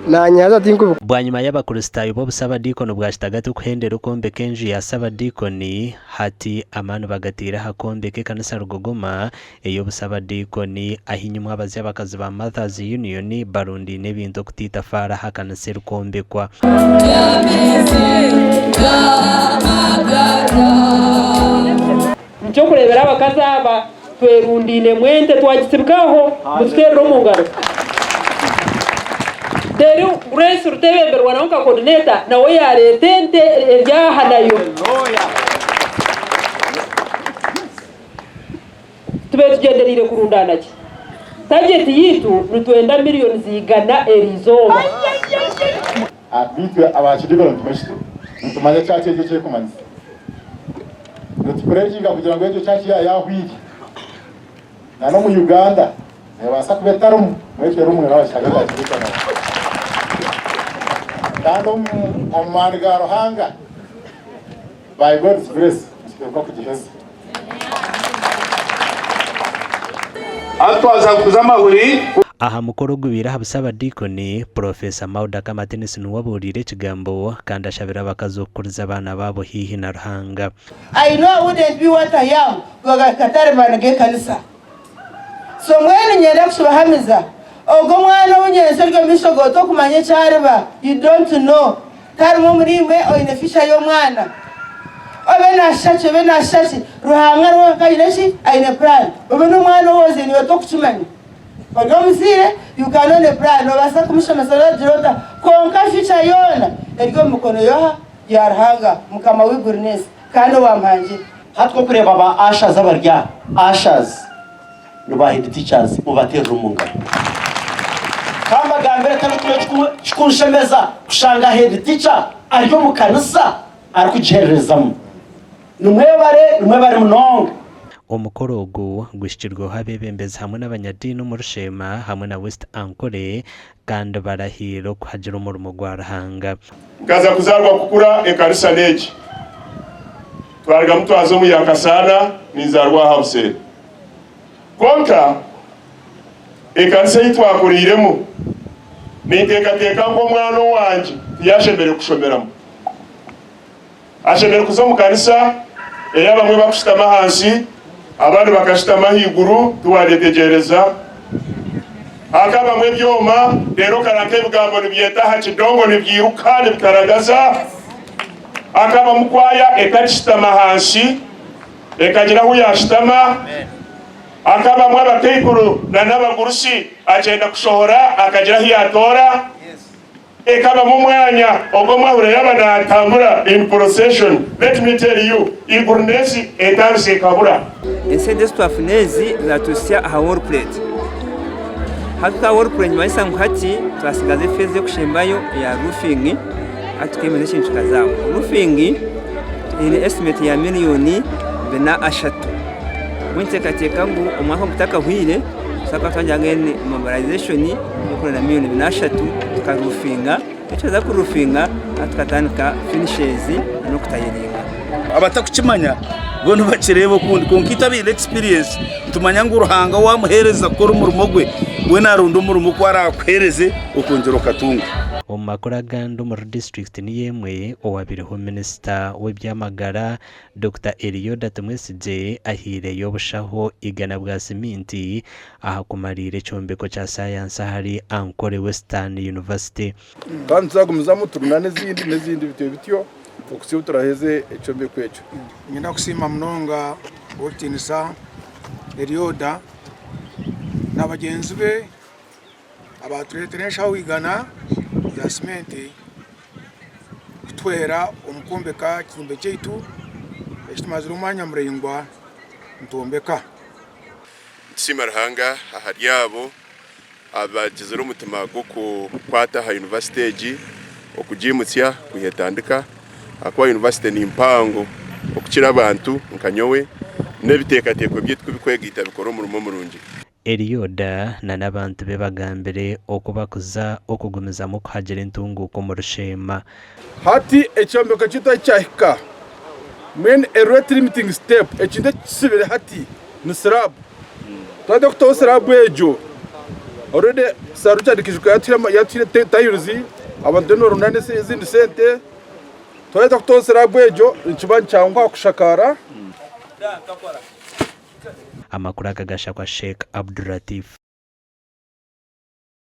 na nyaza tinkubu bwanyuma y'abakristayo bo busaba dikono bwashitagati kuhendera ukombe kenji yasaba dikoni hati amanu bagatira hakombe ke kanisa rugogoma eyo busaba dikoni ahinyumwa abazi abakazi ba Mothers Union barundi n'ebintu kutita fara hakanise rukombe kwa cyo kurebera abakazaba twerundine mwente twagisibwaho mutwerero mu ngaro Deru Grace Rutebe Berwanonka coordinator nawe yaretente ebyahanayo tube tugenderire kurundana ki target yitu nutwenda miliyoni zigana erizoma abitwe abakidibero tumeshite ntumanya cyacu cyo kumanza tukurenjinga kugira ngo ejo cyacu yahwiri na no mu Uganda nebasa kubetarumu mwete rumwe n'abashaka cyane kandi omumaniga ruhanga by God's grace tuko kugiheza atwaza kuzamahuri aha mukoro gwibira habusaba dikoni Professor Mauda Kamatenisi nuwaburire kigambo kandi ashabira bakazokuriza abana babo hihi na ruhanga. I know I wouldn't be what I am goga katare banage kanisa so mwene nyenda kushubahamiza ogo mwana w'unyense ryo mishogoto kumanye cyareba you don't know tari mu murimwe oyinefisha yo mwana obe nashache ruhanga rwaka ineshi aine plan obe no mwana woze ni oto kuchumanya ogomusire you can on a plan obasa kumisha masala jirota konka ficha yona eryo mukono yoha yarhanga mukama w'igurness kandi wampanje hatko kureba ba ashas abarya ashas n'ubahindi teachers ubatera umunga kama gambere tanutuye chikushemeza kushanga head teacher aryo mu kanisa arikujerezamo numwe bari munonga omukoro ogu gwishikirwa habebembeza hamwe n'abanyadini mu Rushema hamwe na West Ankole kandi barahiro kuhagira umurimo gwa ruhanga kaza kuzarwa kukura ekanisa neji twariga mutwazo mu yakasana nizarwa house konka ekanisa yitwakuriremo niteka ngo mwana wanje yashembere kushomeramo ashembere kuzo mu kanisa eya bamwe bakushitama hansi abandi bakashitama higuru tuwaretegereza akaba mwe byoma rero karanke bigambo nibyeta hakidongo nibyirukane bikaragaza akaba mukwaya ekashitama hansi ekagira hu yashitama akaba mwe abateikuru na nabagurusi agenda kushohora akagira hiyatora ekaba mu mwanya ogwo mwahure yabana tambura in procession. Let me tell you igurnesi etanse kabura inside stwafunezi natusia ha workplate hatuka workplate maisa ngati twasigaze feze kushembayo ya roofing atukemeze chintu kazao roofing ile estimate ya milioni bena ashatu mwite kateka ngo umwaka mutaka hwire saka twajangene mobilization yuko na milioni bena ashatu tukarufinga icyo za kurufinga atukatanika finishes no kutayiringa abatakukimanya bono bakirebo kundi konkitabire experience tumanya ngo uruhanga wamuhereza kora umurimo gwe we narundo umurimo ko arakwereze ukongera katunga omakora gando mu district ni yemwe owabiriho minister w'ibyamagara Dr. Elioda Tumwesije ahire yobushaho igana bwa siminti aha kumarire cyombeko cha science hari Ankole Western University kandi zagumiza muturuna n'izindi bityo okusiyo turaheze ecyombeko echo ngenda kusima mnonga otinisa Elioda n'abagenzi be abatureteresha wigana ya simenti kutwera omukombeka kirumbe cyaitu ekitumaze umwanya murengwa ntombeka simarhanga aharyabo abagizero umutima go kwata ha university okujimutsia kuhetandika akwa university ni impango okukira abantu nkanyowe nebiteekateko byitwe bikwegita bikoro umurimo murungi Elioda na nabantu bebagambere okubakuza okugumiza mu kuhagera entunguko mu Rushema hati ekyombeko cyita cyahika men a rate limiting step ekinde kisibire hati ni slab twade kuto slab ejo already saru cyandikishwe yatire tayuzi abantu no runane se izindi sente toyeta kutosera bwejo nkibanyi cyangwa kushakara amakuru akagasha kwa Sheikh Abdulatif